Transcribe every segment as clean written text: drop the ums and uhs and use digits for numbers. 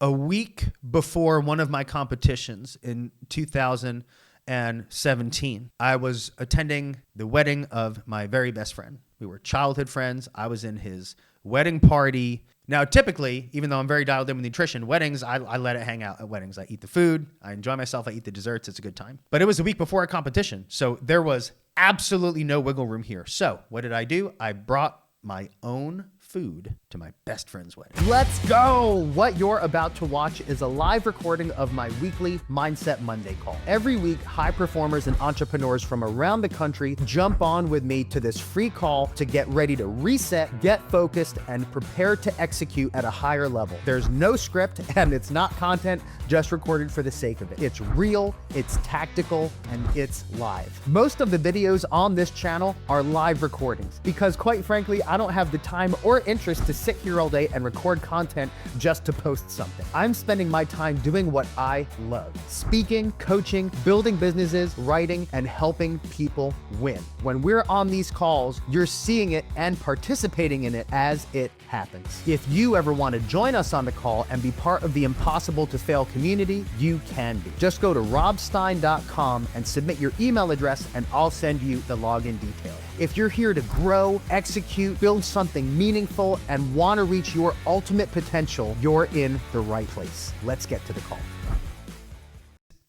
a week before one of my competitions in 2017. I was attending the wedding of my very best friend. We were childhood friends. I was in his wedding party. Now, typically, even though I'm very dialed in with nutrition, weddings, I let it hang out at weddings. I eat the food. I enjoy myself. I eat the desserts. It's a good time. But it was a week before a competition, so there was absolutely no wiggle room here. So what did I do? I brought my own food to my best friend's wedding. Let's go! What you're about to watch is a live recording of my weekly Mindset Monday call. Every week, high performers and entrepreneurs from around the country jump on with me to this free call to get ready to reset, get focused, and prepare to execute at a higher level. There's no script, and it's not content just recorded for the sake of it. It's real, it's tactical, and it's live. Most of the videos on this channel are live recordings because, quite frankly, I don't have the time or interest to sit here all day and record content just to post something. I'm spending my time doing what I love: speaking, coaching, building businesses, writing, and helping people win. When we're on these calls, you're seeing it and participating in it as it happens. If you ever want to join us on the call and be part of the Impossible to Fail community, you can be. Just go to robstein.com and submit your email address, and I'll send you the login details. If you're here to grow, execute, build something meaningful, and want to reach your ultimate potential, you're in the right place. Let's get to the call.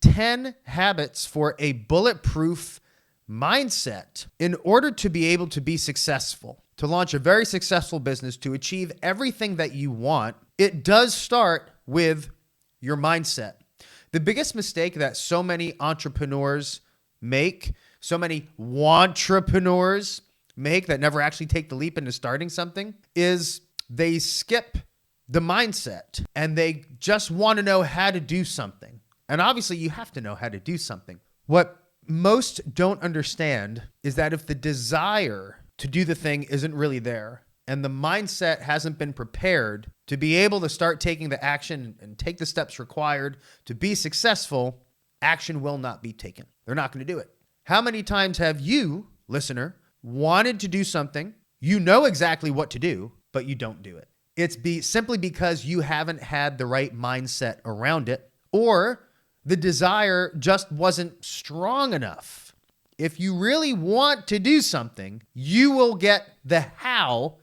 10 habits for a bulletproof mindset in order to be able to be successful, to launch a very successful business, to achieve everything that you want. It does start with your mindset. The biggest mistake that so many entrepreneurs make, so many wantrepreneurs make that never actually take the leap into starting something, is they skip the mindset and they just want to know how to do something. And obviously you have to know how to do something. What most don't understand is that if the desire to do the thing isn't really there and the mindset hasn't been prepared to be able to start taking the action and take the steps required to be successful, action will not be taken. They're not going to do it. How many times have you, listener, wanted to do something, you know exactly what to do, but you don't do it? It's simply because you haven't had the right mindset around it, or the desire just wasn't strong enough. If you really want to do something, you will get the how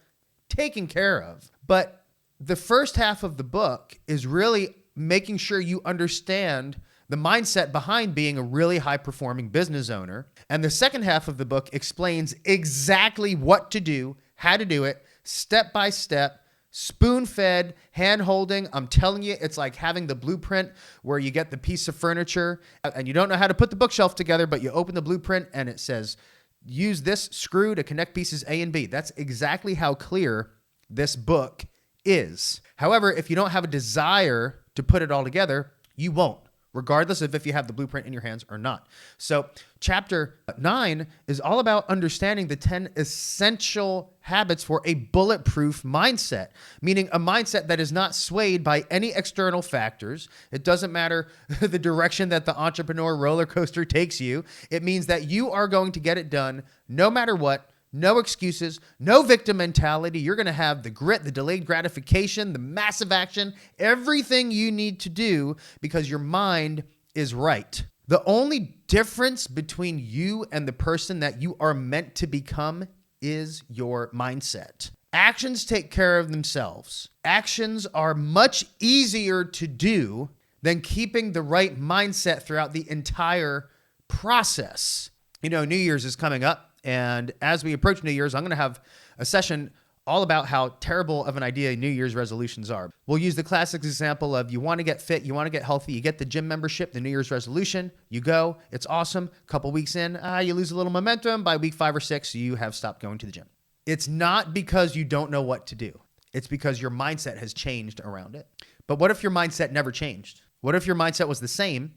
taken care of. But the first half of the book is really making sure you understand the mindset behind being a really high-performing business owner. And the second half of the book explains exactly what to do, how to do it, step by step, spoon-fed, hand-holding. I'm telling you, it's like having the blueprint where you get the piece of furniture and you don't know how to put the bookshelf together, but you open the blueprint and it says, use this screw to connect pieces A and B. That's exactly how clear this book is. However, if you don't have a desire to put it all together, you won't, regardless of if you have the blueprint in your hands or not. So chapter 9 is all about understanding the 10 essential habits for a bulletproof mindset, meaning a mindset that is not swayed by any external factors. It doesn't matter the direction that the entrepreneur roller coaster takes you. It means that you are going to get it done no matter what. No excuses, no victim mentality. You're going to have the grit, the delayed gratification, the massive action, everything you need to do because your mind is right. The only difference between you and the person that you are meant to become is your mindset. Actions take care of themselves. Actions are much easier to do than keeping the right mindset throughout the entire process. You know, New Year's is coming up. And as we approach New Year's, I'm going to have a session all about how terrible of an idea New Year's resolutions are. We'll use the classic example of you want to get fit, you want to get healthy, you get the gym membership, the New Year's resolution, you go, it's awesome. Couple weeks in, you lose a little momentum. By week 5 or 6, you have stopped going to the gym. It's not because you don't know what to do. It's because your mindset has changed around it. But what if your mindset never changed? What if your mindset was the same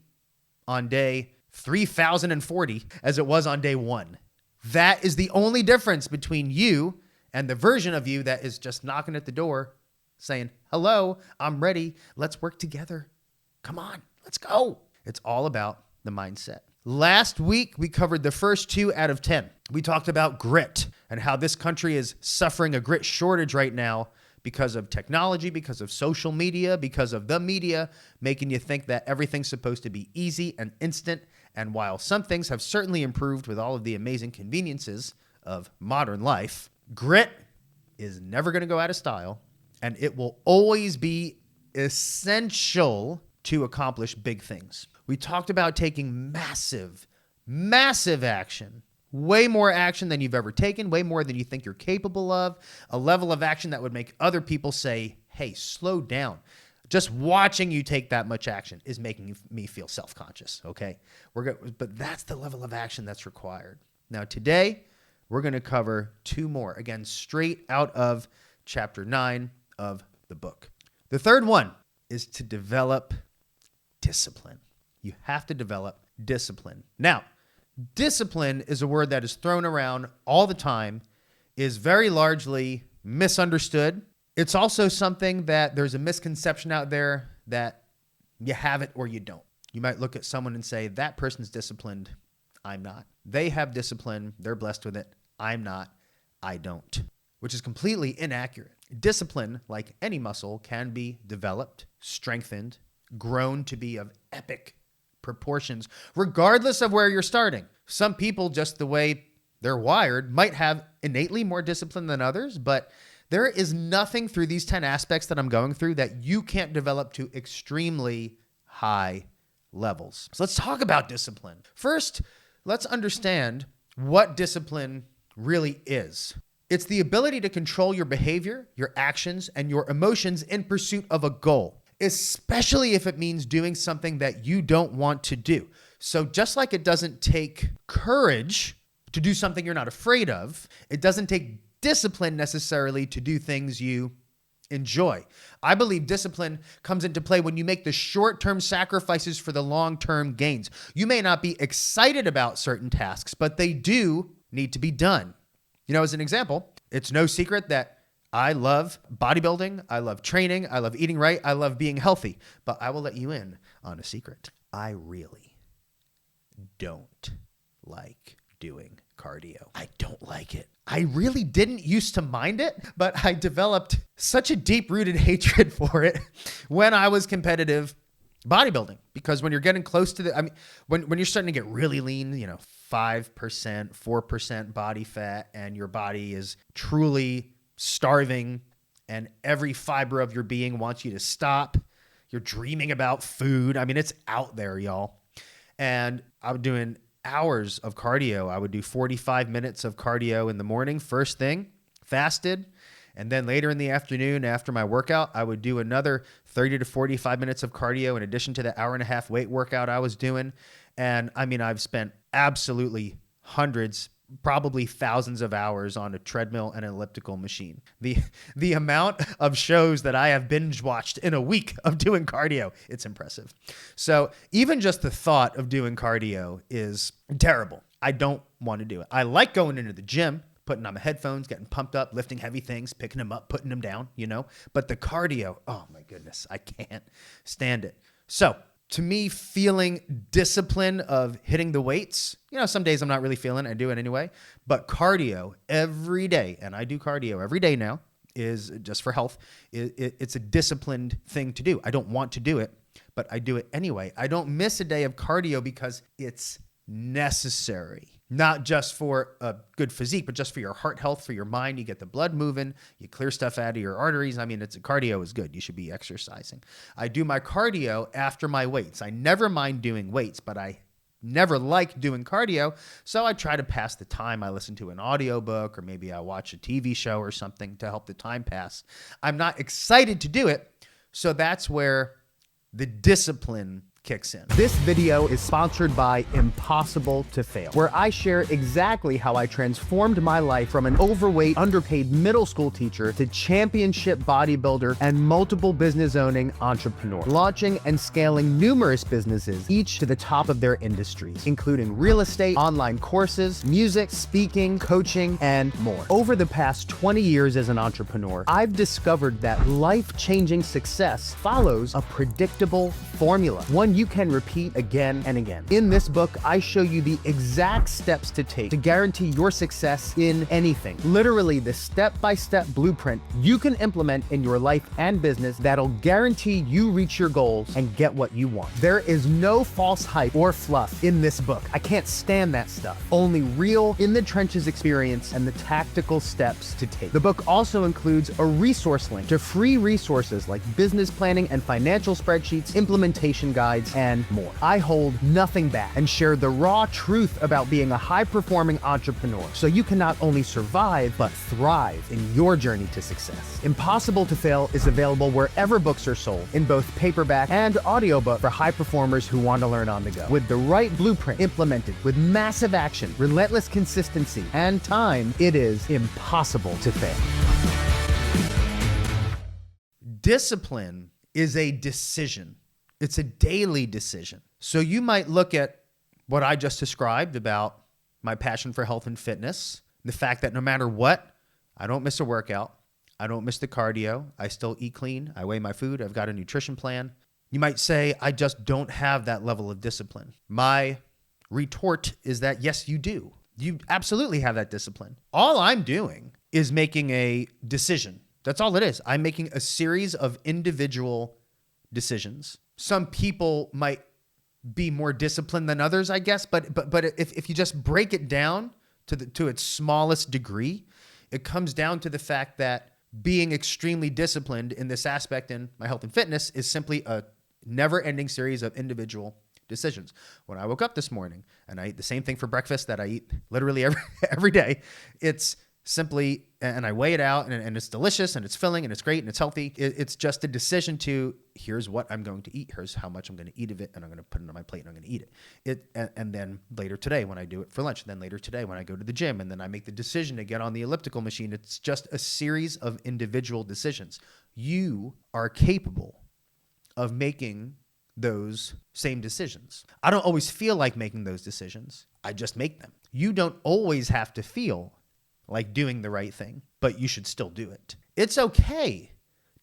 on day 3040 as it was on day 1? That is the only difference between you and the version of you that is just knocking at the door saying, hello, I'm ready. Let's work together. Come on, let's go. It's all about the mindset. Last week, we covered the first 2 out of 10. We talked about grit and how this country is suffering a grit shortage right now because of technology, because of social media, because of the media, making you think that everything's supposed to be easy and instant. And while some things have certainly improved with all of the amazing conveniences of modern life, grit is never going to go out of style, and it will always be essential to accomplish big things. We talked about taking massive action. Way more action than you've ever taken, way more than you think you're capable of, a level of action that would make other people say, hey, slow down. Just watching you take that much action is making me feel self-conscious, okay? But that's the level of action that's required. Now, today, we're going to cover two more, again, straight out of chapter 9 of the book. The third one is to develop discipline. You have to develop discipline. Now, discipline is a word that is thrown around all the time, is very largely misunderstood. It's also something that there's a misconception out there that you have it or you don't. You might look at someone and say, that person's disciplined, I'm not. They have discipline, they're blessed with it, I'm not, I don't, which is completely inaccurate. Discipline, like any muscle, can be developed, strengthened, grown to be of epic proportions, regardless of where you're starting. Some people, just the way they're wired, might have innately more discipline than others, but there is nothing through these 10 aspects that I'm going through that you can't develop to extremely high levels. So let's talk about discipline. First, let's understand what discipline really is. It's the ability to control your behavior, your actions, and your emotions in pursuit of a goal, especially if it means doing something that you don't want to do. So just like it doesn't take courage to do something you're not afraid of, it doesn't take discipline necessarily to do things you enjoy. I believe discipline comes into play when you make the short-term sacrifices for the long-term gains. You may not be excited about certain tasks, but they do need to be done. You know, as an example, it's no secret that I love bodybuilding, I love training, I love eating right, I love being healthy. But I will let you in on a secret. I really don't like doing cardio. I don't like it. I really didn't used to mind it, but I developed such a deep-rooted hatred for it when I was competitive bodybuilding. Because when you're getting close to when you're starting to get really lean, 5%, 4% body fat, and your body is truly starving and every fiber of your being wants you to stop. You're dreaming about food. It's out there, y'all. And I'm doing hours of cardio. I would do 45 minutes of cardio in the morning, first thing, fasted. And then later in the afternoon, after my workout, I would do another 30 to 45 minutes of cardio in addition to the hour and a half weight workout I was doing. And I've spent absolutely hundreds, probably thousands of hours on a treadmill and an elliptical machine. The amount of shows that I have binge watched in a week of doing cardio, it's impressive. So even just the thought of doing cardio is terrible. I don't want to do it. I like going into the gym, putting on my headphones, getting pumped up, lifting heavy things, picking them up, putting them down, But the cardio, oh my goodness, I can't stand it. So to me, feeling discipline of hitting the weights, some days I'm not really feeling it, I do it anyway, but cardio every day, and I do cardio every day now, is just for health. It's a disciplined thing to do. I don't want to do it, but I do it anyway. I don't miss a day of cardio because it's necessary. Not just for a good physique, but just for your heart health, for your mind. You get the blood moving, you clear stuff out of your arteries. Cardio is good. You should be exercising. I do my cardio after my weights. I never mind doing weights, but I never like doing cardio. So I try to pass the time. I listen to an audiobook or maybe I watch a TV show or something to help the time pass. I'm not excited to do it. So that's where the discipline kicks in. This video is sponsored by Impossible to Fail, where I share exactly how I transformed my life from an overweight, underpaid middle school teacher to championship bodybuilder and multiple business owning entrepreneur, launching and scaling numerous businesses, each to the top of their industries, including real estate, online courses, music, speaking, coaching, and more. Over the past 20 years as an entrepreneur, I've discovered that life-changing success follows a predictable formula, one one you can repeat again and again. In this book, I show you the exact steps to take to guarantee your success in anything. Literally the step-by-step blueprint you can implement in your life and business that'll guarantee you reach your goals and get what you want. There is no false hype or fluff in this book. I can't stand that stuff. Only real, in-the-trenches experience and the tactical steps to take. The book also includes a resource link to free resources like business planning and financial spreadsheets, implementation guides, and more. I hold nothing back and share the raw truth about being a high-performing entrepreneur so you can not only survive, but thrive in your journey to success. Impossible to Fail is available wherever books are sold, in both paperback and audiobook for high performers who want to learn on the go. With the right blueprint implemented with massive action, relentless consistency, and time, it is impossible to fail. Discipline is a decision. It's a daily decision. So you might look at what I just described about my passion for health and fitness, the fact that no matter what, I don't miss a workout. I don't miss the cardio. I still eat clean. I weigh my food. I've got a nutrition plan. You might say, I just don't have that level of discipline. My retort is that, yes, you do. You absolutely have that discipline. All I'm doing is making a decision. That's all it is. I'm making a series of individual decisions. Some people might be more disciplined than others, I guess, but if you just break it down to its smallest degree, it comes down to the fact that being extremely disciplined in this aspect in my health and fitness is simply a never-ending series of individual decisions. When I woke up this morning and I eat the same thing for breakfast that I eat literally every day, it's simply, and I weigh it out and it's delicious and it's filling and it's great and it's healthy. It's just a decision to, here's what I'm going to eat. Here's how much I'm going to eat of it. And I'm going to put it on my plate and I'm going to eat it. And then later today when I do it for lunch, and then later today when I go to the gym, and then I make the decision to get on the elliptical machine. It's just a series of individual decisions. You are capable of making those same decisions. I don't always feel like making those decisions. I just make them. You don't always have to feel like doing the right thing, but you should still do it. It's okay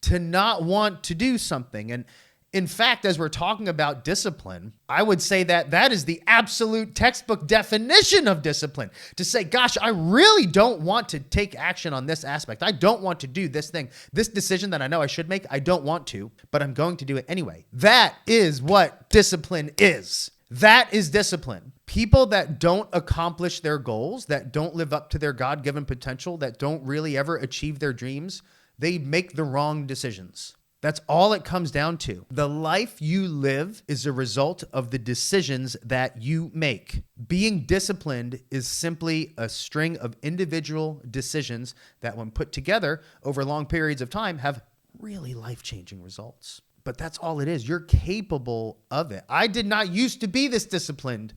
to not want to do something. And in fact, as we're talking about discipline, I would say that that is the absolute textbook definition of discipline. To say, gosh, I really don't want to take action on this aspect. I don't want to do this thing. This decision that I know I should make, I don't want to, but I'm going to do it anyway. That is what discipline is. That is discipline. People that don't accomplish their goals, that don't live up to their God-given potential, that don't really ever achieve their dreams, they make the wrong decisions. That's all it comes down to. The life you live is a result of the decisions that you make. Being disciplined is simply a string of individual decisions that, when put together over long periods of time, have really life-changing results. But that's all it is. You're capable of it. I did not used to be this disciplined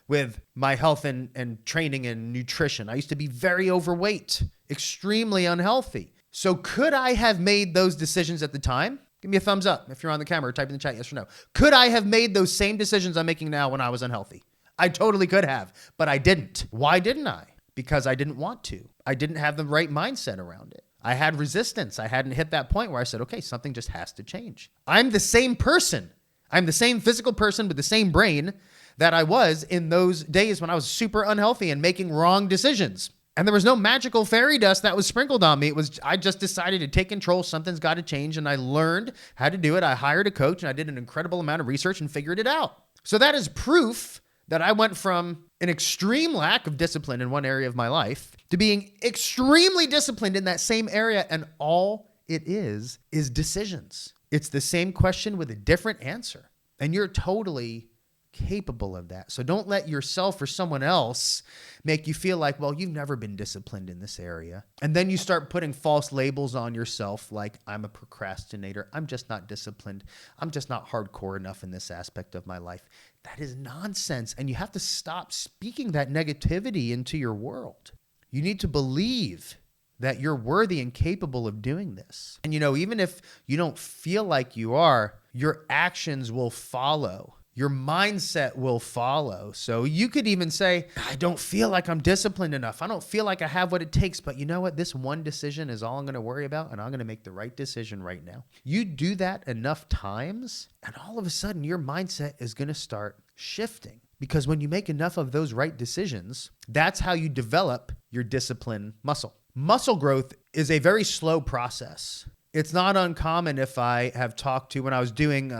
with my health and training and nutrition. I used to be very overweight, extremely unhealthy. So could I have made those decisions at the time? Give me a thumbs up if you're on the camera, or type in the chat, yes or no. Could I have made those same decisions I'm making now when I was unhealthy? I totally could have, but I didn't. Why didn't I? Because I didn't want to. I didn't have the right mindset around it. I had resistance. I hadn't hit that point where I said, okay, something just has to change. I'm the same person. I'm the same physical person with the same brain that I was in those days when I was super unhealthy and making wrong decisions. And there was no magical fairy dust that was sprinkled on me. I just decided to take control. Something's got to change. And I learned how to do it. I hired a coach and I did an incredible amount of research and figured it out. So that is proof that I went from an extreme lack of discipline in one area of my life to being extremely disciplined in that same area. And all it is decisions. It's the same question with a different answer. And you're totally capable of that. So don't let yourself or someone else make you feel like, well, you've never been disciplined in this area. And then you start putting false labels on yourself like, I'm a procrastinator. I'm just not disciplined. I'm just not hardcore enough in this aspect of my life. That is nonsense. And you have to stop speaking that negativity into your world. You need to believe that you're worthy and capable of doing this. And even if you don't feel like you are, your actions will follow your mindset will follow. So you could even say, I don't feel like I'm disciplined enough. I don't feel like I have what it takes. But you know what? This one decision is all I'm going to worry about, and I'm going to make the right decision right now. You do that enough times, and all of a sudden your mindset is going to start shifting. Because when you make enough of those right decisions, that's how you develop your discipline muscle. Muscle growth is a very slow process. It's not uncommon if I have talked to, when I was doing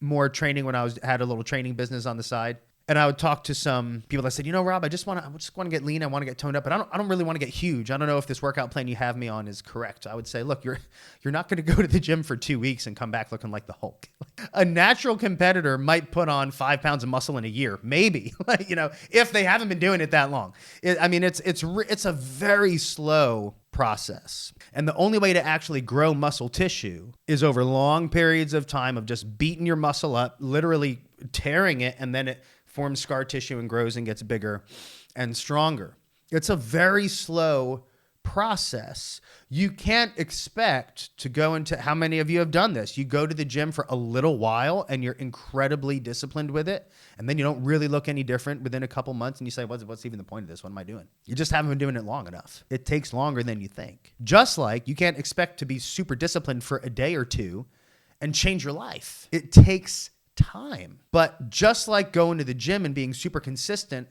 more training, when I had a little training business on the side, and I would talk to some people that said, you know, Rob, I just want to get lean. I want to get toned up, but I don't really want to get huge. I don't know if this workout plan you have me on is correct. I would say, look, you're not going to go to the gym for 2 weeks and come back looking like the Hulk. A natural competitor might put on 5 pounds of muscle in a year, maybe, if they haven't been doing it that long. It's a very slow process. And the only way to actually grow muscle tissue is over long periods of time of just beating your muscle up, literally tearing it, and then it forms scar tissue and grows and gets bigger and stronger. It's a very slow process. You can't expect to go into, how many of you have done this? You go to the gym for a little while and you're incredibly disciplined with it, and then you don't really look any different within a couple months, and you say, what's even the point of this? What am I doing? You just haven't been doing it long enough. It takes longer than you think. Just like you can't expect to be super disciplined for a day or two and change your life. It takes time. But just like going to the gym and being super consistent,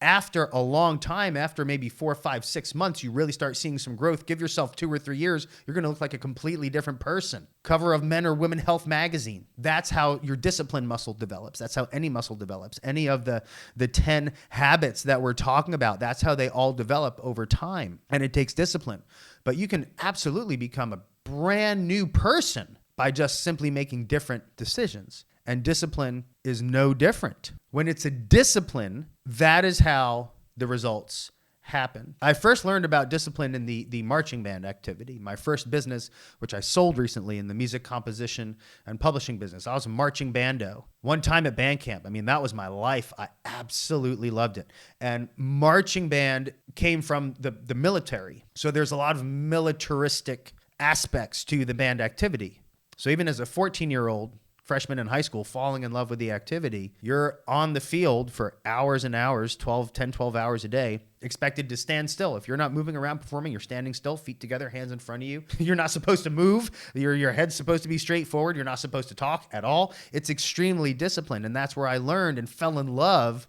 after a long time, after maybe 4, 5, 6 months, you really start seeing some growth. Give yourself 2 or 3 years, you're going to look like a completely different person. Cover of Men or Women Health magazine. That's how your discipline muscle develops. That's how any muscle develops. Any of the 10 habits that we're talking about, that's how they all develop over time. And it takes discipline. But you can absolutely become a brand new person by just simply making different decisions. And discipline is no different. When it's a discipline, that is how the results happen. I first learned about discipline in the marching band activity. My first business, which I sold recently in the music composition and publishing business. I was a marching bando. One time at band camp, that was my life. I absolutely loved it. And marching band came from the military. So there's a lot of militaristic aspects to the band activity. So even as a 14-year-old, freshman in high school, falling in love with the activity, you're on the field for hours and hours, 12 hours a day, expected to stand still. If you're not moving around performing, you're standing still, feet together, hands in front of you. You're not supposed to move. Your head's supposed to be straight forward. You're not supposed to talk at all. It's extremely disciplined. And that's where I learned and fell in love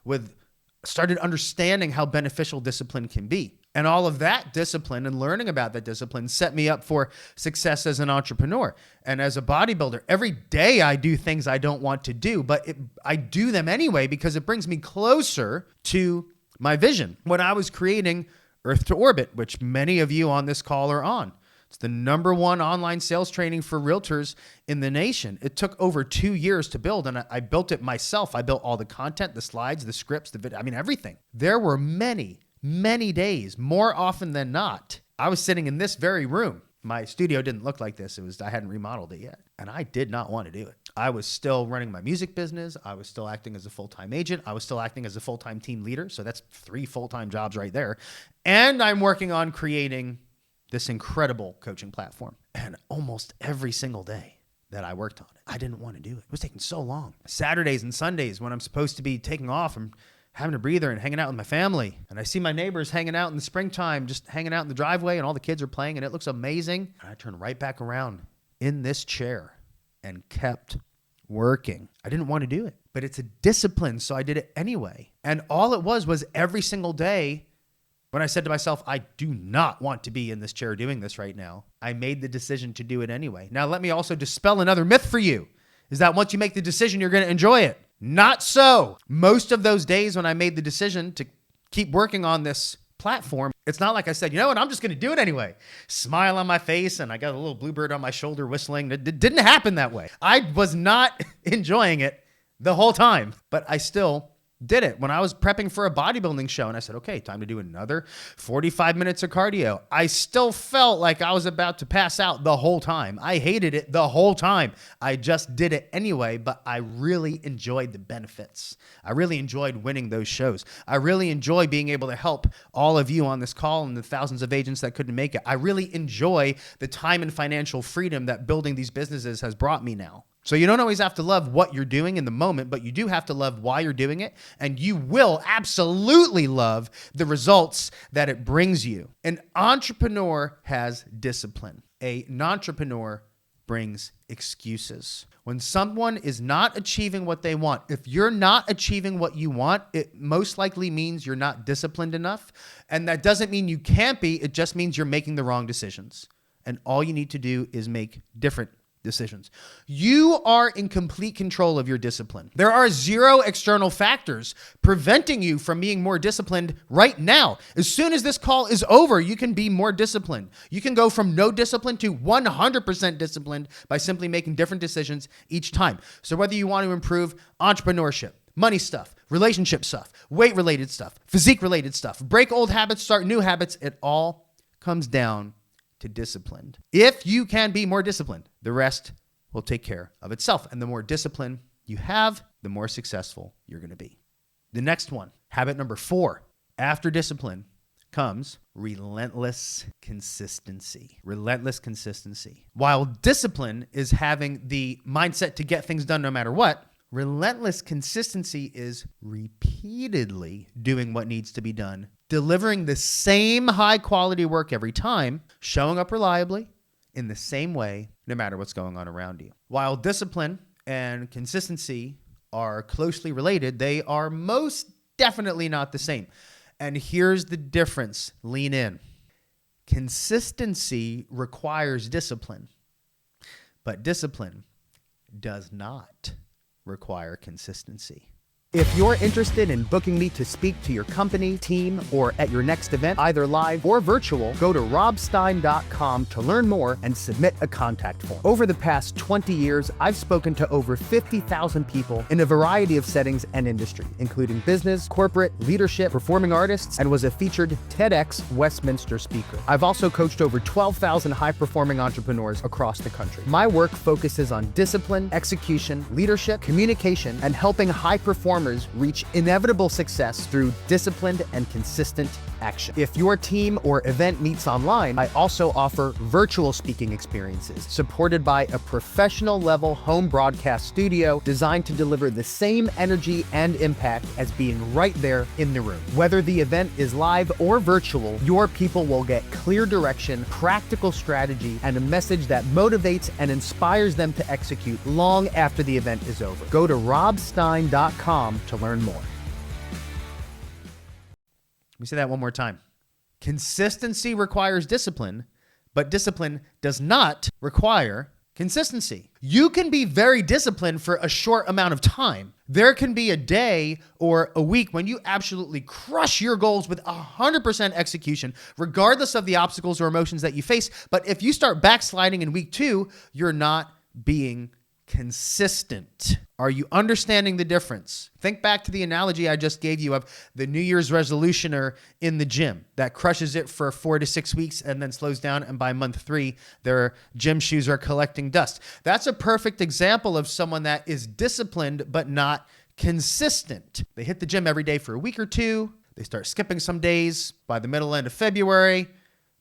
with, started understanding how beneficial discipline can be. And all of that discipline and learning about that discipline set me up for success as an entrepreneur. And as a bodybuilder, every day I do things I don't want to do, but I do them anyway because it brings me closer to my vision. When I was creating Earth to Orbit, which many of you on this call are on, it's the #1 online sales training for realtors in the nation. It took over 2 years to build, and I built it myself. I built all the content, the slides, the scripts, the video, everything. There were many days, more often than not, I was sitting in this very room. My studio didn't look like this. I hadn't remodeled it yet. And I did not want to do it. I was still running my music business. I was still acting as a full-time agent. I was still acting as a full-time team leader. So that's 3 full-time jobs right there. And I'm working on creating this incredible coaching platform. And almost every single day that I worked on it, I didn't want to do it. It was taking so long. Saturdays and Sundays when I'm supposed to be taking off and having a breather and hanging out with my family. And I see my neighbors hanging out in the springtime, just hanging out in the driveway, and all the kids are playing, and it looks amazing. And I turn right back around in this chair and kept working. I didn't want to do it, but it's a discipline, so I did it anyway. And all it was every single day when I said to myself, I do not want to be in this chair doing this right now, I made the decision to do it anyway. Now, let me also dispel another myth for you, is that once you make the decision, you're going to enjoy it. Not so. Most of those days when I made the decision to keep working on this platform, it's not like I said, you know what, I'm just going to do it anyway. Smile on my face and I got a little bluebird on my shoulder whistling. It didn't happen that way. I was not enjoying it the whole time, but I still did it. When I was prepping for a bodybuilding show and I said, okay, time to do another 45 minutes of cardio, I still felt like I was about to pass out the whole time. I hated it the whole time. I just did it anyway, but I really enjoyed the benefits. I really enjoyed winning those shows. I really enjoy being able to help all of you on this call and the thousands of agents that couldn't make it. I really enjoy the time and financial freedom that building these businesses has brought me now. So you don't always have to love what you're doing in the moment, but you do have to love why you're doing it. And you will absolutely love the results that it brings you. An entrepreneur has discipline. A non-entrepreneur brings excuses. When someone is not achieving what they want, if you're not achieving what you want, it most likely means you're not disciplined enough. And that doesn't mean you can't be. It just means you're making the wrong decisions. And all you need to do is make different decisions. You are in complete control of your discipline. There are zero external factors preventing you from being more disciplined right now. As soon as this call is over, you can be more disciplined. You can go from no discipline to 100% disciplined by simply making different decisions each time. So whether you want to improve entrepreneurship, money stuff, relationship stuff, weight-related stuff, physique-related stuff, break old habits, start new habits, it all comes down to disciplined. If you can be more disciplined, the rest will take care of itself. And the more discipline you have, the more successful you're going to be. The next one, habit number 4, after discipline comes relentless consistency. Relentless consistency. While discipline is having the mindset to get things done no matter what, relentless consistency is repeatedly doing what needs to be done, delivering the same high quality work every time, showing up reliably in the same way, no matter what's going on around you. While discipline and consistency are closely related, they are most definitely not the same. And here's the difference. Lean in. Consistency requires discipline, but discipline does not require consistency. If you're interested in booking me to speak to your company, team, or at your next event, either live or virtual, go to robstein.com to learn more and submit a contact form. Over the past 20 years, I've spoken to over 50,000 people in a variety of settings and industries, including business, corporate, leadership, performing artists, and was a featured TEDx Westminster speaker. I've also coached over 12,000 high-performing entrepreneurs across the country. My work focuses on discipline, execution, leadership, communication, and helping high performers reach inevitable success through disciplined and consistent action. If your team or event meets online, I also offer virtual speaking experiences supported by a professional level home broadcast studio designed to deliver the same energy and impact as being right there in the room. Whether the event is live or virtual, your people will get clear direction, practical strategy, and a message that motivates and inspires them to execute long after the event is over. Go to robstein.com to learn more. Let me say that one more time. Consistency requires discipline, but discipline does not require consistency. You can be very disciplined for a short amount of time. There can be a day or a week when you absolutely crush your goals with 100% execution, regardless of the obstacles or emotions that you face. But if you start backsliding in week 2, you're not being consistent. Are you understanding the difference? Think back to the analogy I just gave you of the New Year's resolutioner in the gym that crushes it for 4 to 6 weeks and then slows down, and by month 3, their gym shoes are collecting dust. That's a perfect example of someone that is disciplined but not consistent. They hit the gym every day for a week or 2. They start skipping some days. By the middle end of February,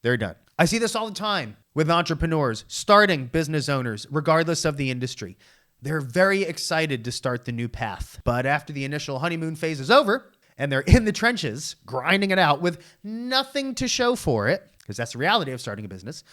they're done. I see this all the time with entrepreneurs, starting business owners, regardless of the industry. They're very excited to start the new path. But after the initial honeymoon phase is over and they're in the trenches, grinding it out with nothing to show for it, because that's the reality of starting a business,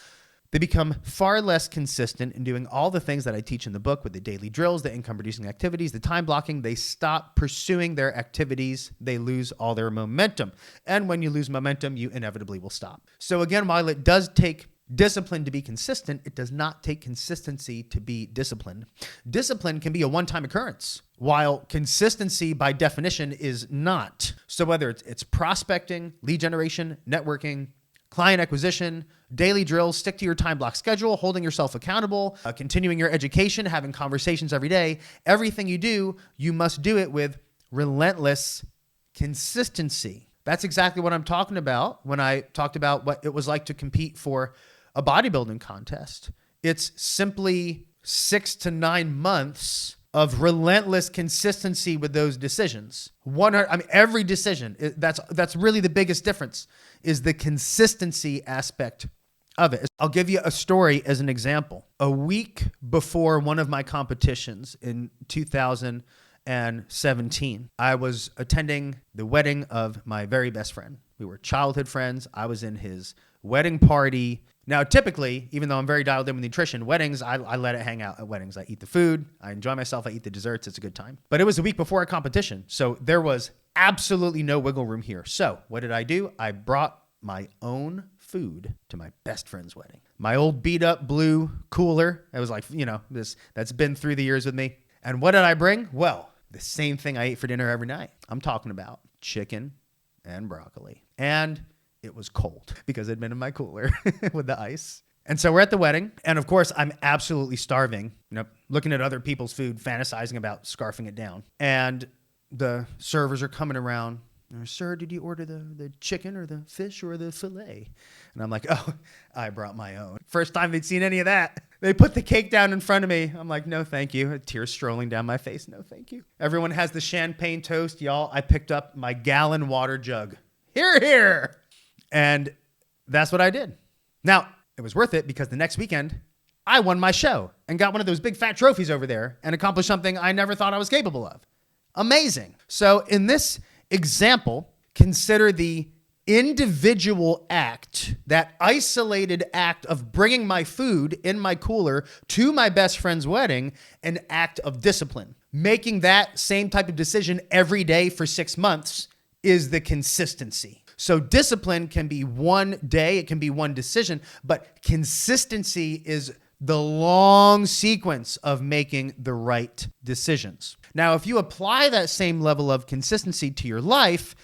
they become far less consistent in doing all the things that I teach in the book with the daily drills, the income producing activities, the time blocking. They stop pursuing their activities. They lose all their momentum. And when you lose momentum, you inevitably will stop. So again, while it does take discipline to be consistent, it does not take consistency to be disciplined. Discipline can be a one-time occurrence, while consistency by definition is not. So whether it's prospecting, lead generation, networking, client acquisition, daily drills, stick to your time block schedule, holding yourself accountable, continuing your education, having conversations every day, everything you do, you must do it with relentless consistency. That's exactly what I'm talking about when I talked about what it was like to compete for a bodybuilding contest. It's simply 6 to 9 months of relentless consistency with those decisions. Every decision, that's really the biggest difference, is the consistency aspect of it. I'll give you a story as an example. A week before one of my competitions in 2017, I was attending the wedding of my very best friend. We were childhood friends. I was in his wedding party. Now, typically, even though I'm very dialed in with nutrition, weddings, I let it hang out at weddings. I eat the food. I enjoy myself. I eat the desserts. It's a good time. But it was a week before a competition, so there was absolutely no wiggle room here. So what did I do? I brought my own food to my best friend's wedding. My old beat up blue cooler. It was like, that's been through the years with me. And what did I bring? Well, the same thing I ate for dinner every night. I'm talking about chicken and broccoli. And it was cold because it'd been in my cooler with the ice. And so we're at the wedding. And of course, I'm absolutely starving, looking at other people's food, fantasizing about scarfing it down. And the servers are coming around. Sir, did you order the chicken or the fish or the filet? And I'm like, oh, I brought my own. First time they'd seen any of that. They put the cake down in front of me. I'm like, no, thank you. Tears strolling down my face. No, thank you. Everyone has the champagne toast. Y'all, I picked up my gallon water jug. Here, here. And that's what I did. Now, it was worth it because the next weekend, I won my show and got one of those big fat trophies over there and accomplished something I never thought I was capable of. Amazing. So in this example, consider the individual act, that isolated act of bringing my food in my cooler to my best friend's wedding, an act of discipline. Making that same type of decision every day for 6 months is the consistency. So discipline can be one day, it can be one decision, but consistency is the long sequence of making the right decisions. Now, if you apply that same level of consistency to your life,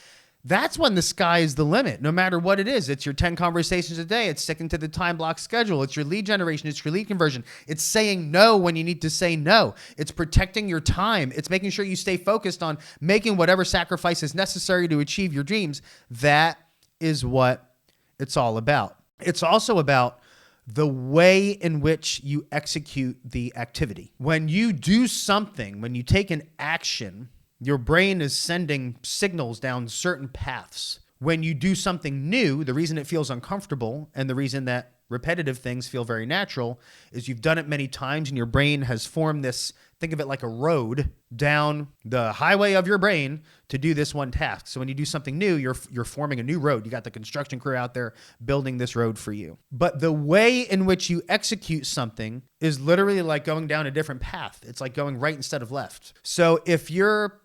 that's when the sky is the limit, no matter what it is. It's your 10 conversations a day. It's sticking to the time block schedule. It's your lead generation. It's your lead conversion. It's saying no when you need to say no. It's protecting your time. It's making sure you stay focused on making whatever sacrifice is necessary to achieve your dreams. That is what it's all about. It's also about the way in which you execute the activity. When you do something, when you take an action, your brain is sending signals down certain paths. When you do something new, the reason it feels uncomfortable and the reason that repetitive things feel very natural is you've done it many times and your brain has formed this, think of it like a road down the highway of your brain to do this one task. So when you do something new, you're forming a new road. You got the construction crew out there building this road for you. But the way in which you execute something is literally like going down a different path. It's like going right instead of left. So if you're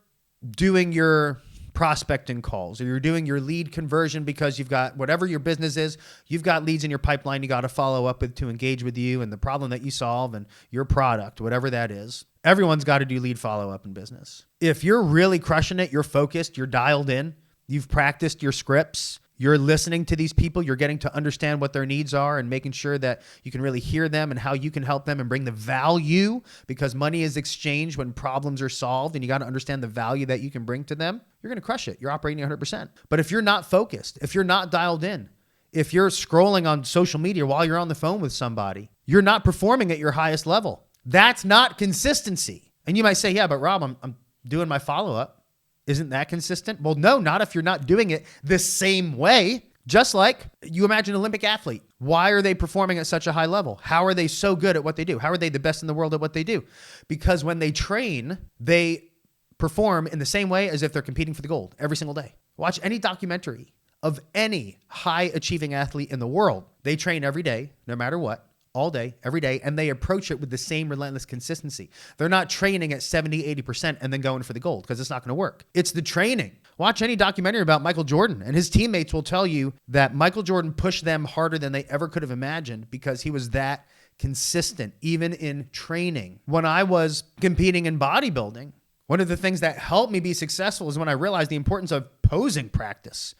doing your prospecting calls or you're doing your lead conversion because you've got whatever your business is, you've got leads in your pipeline you got to follow up with to engage with you and the problem that you solve and your product, whatever that is. Everyone's got to do lead follow-up in business. If you're really crushing it, you're focused, you're dialed in, you've practiced your scripts, you're listening to these people, you're getting to understand what their needs are and making sure that you can really hear them and how you can help them and bring the value, because money is exchanged when problems are solved and you got to understand the value that you can bring to them, you're going to crush it. You're operating 100%. But if you're not focused, if you're not dialed in, if you're scrolling on social media while you're on the phone with somebody, you're not performing at your highest level. That's not consistency. And you might say, yeah, but Rob, I'm doing my follow-up. Isn't that consistent? Well, no, not if you're not doing it the same way. Just like you imagine an Olympic athlete. Why are they performing at such a high level? How are they so good at what they do? How are they the best in the world at what they do? Because when they train, they perform in the same way as if they're competing for the gold every single day. Watch any documentary of any high achieving athlete in the world. They train every day, no matter what. All day, every day, and they approach it with the same relentless consistency. They're not training at 70, 80% and then going for the gold because it's not going to work. It's the training. Watch any documentary about Michael Jordan, and his teammates will tell you that Michael Jordan pushed them harder than they ever could have imagined because he was that consistent, even in training. When I was competing in bodybuilding, one of the things that helped me be successful is when I realized the importance of posing practice.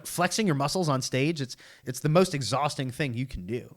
Flexing your muscles on stage, it's the most exhausting thing you can do.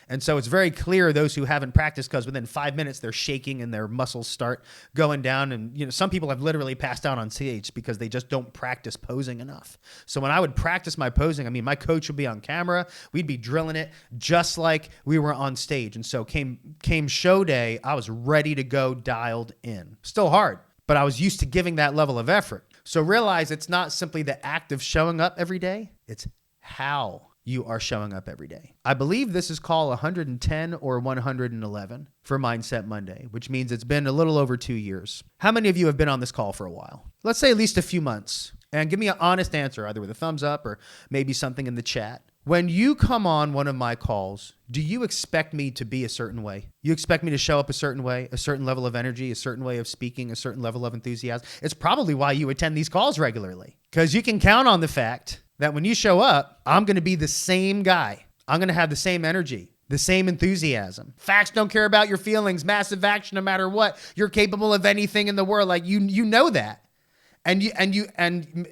And so it's very clear those who haven't practiced, because within 5 minutes they're shaking and their muscles start going down. And some people have literally passed out on stage because they just don't practice posing enough. So when I would practice my posing, my coach would be on camera. We'd be drilling it just like we were on stage. And so came show day, I was ready to go, dialed in. Still hard, but I was used to giving that level of effort. So realize it's not simply the act of showing up every day. It's how you are showing up every day. I believe this is call 110 or 111 for Mindset Monday, which means it's been a little over 2 years. How many of you have been on this call for a while? Let's say at least a few months. And give me an honest answer, either with a thumbs up or maybe something in the chat. When you come on one of my calls, do you expect me to be a certain way? You expect me to show up a certain way, a certain level of energy, a certain way of speaking, a certain level of enthusiasm? It's probably why you attend these calls regularly, because you can count on the fact that when you show up, I'm going to be the same guy. I'm going to have the same energy, the same enthusiasm. Facts don't care about your feelings, massive action no matter what. You're capable of anything in the world. Like you know that. And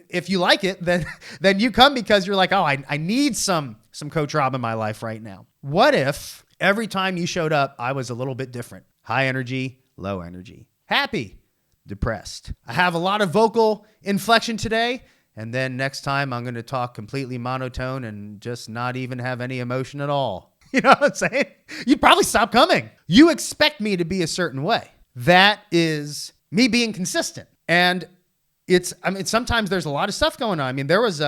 if you like it, then you come because you're like, oh, I need some Coach Rob in my life right now. What if every time you showed up, I was a little bit different? High energy, low energy, happy, depressed. I have a lot of vocal inflection today. And then next time I'm going to talk completely monotone and just not even have any emotion at all. You know what I'm saying? You'd probably stop coming. You expect me to be a certain way. That is me being consistent. And sometimes there's a lot of stuff going on. I mean, there was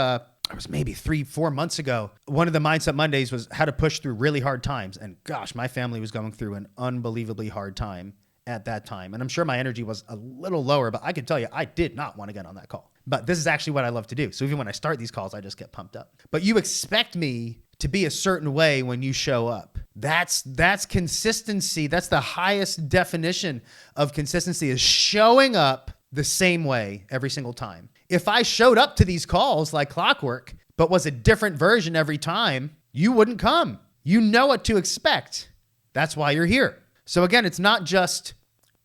maybe 3-4 months ago, one of the Mindset Mondays was how to push through really hard times. And gosh, my family was going through an unbelievably hard time at that time. And I'm sure my energy was a little lower, but I can tell you, I did not want to get on that call. But this is actually what I love to do. So even when I start these calls, I just get pumped up. But you expect me to be a certain way when you show up. That's consistency. That's the highest definition of consistency, is showing up the same way every single time. If I showed up to these calls like clockwork, but was a different version every time, you wouldn't come. You know what to expect. That's why you're here. So again, it's not just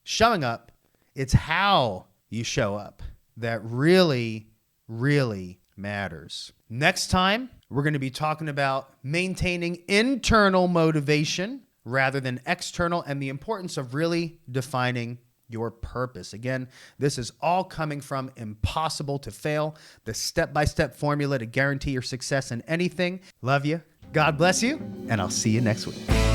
showing up, it's how you show up that really, really matters. Next time, we're going to be talking about maintaining internal motivation rather than external, and the importance of really defining your purpose. Again, this is all coming from Impossible to Fail, the step-by-step formula to guarantee your success in anything. Love you. God bless you, and I'll see you next week.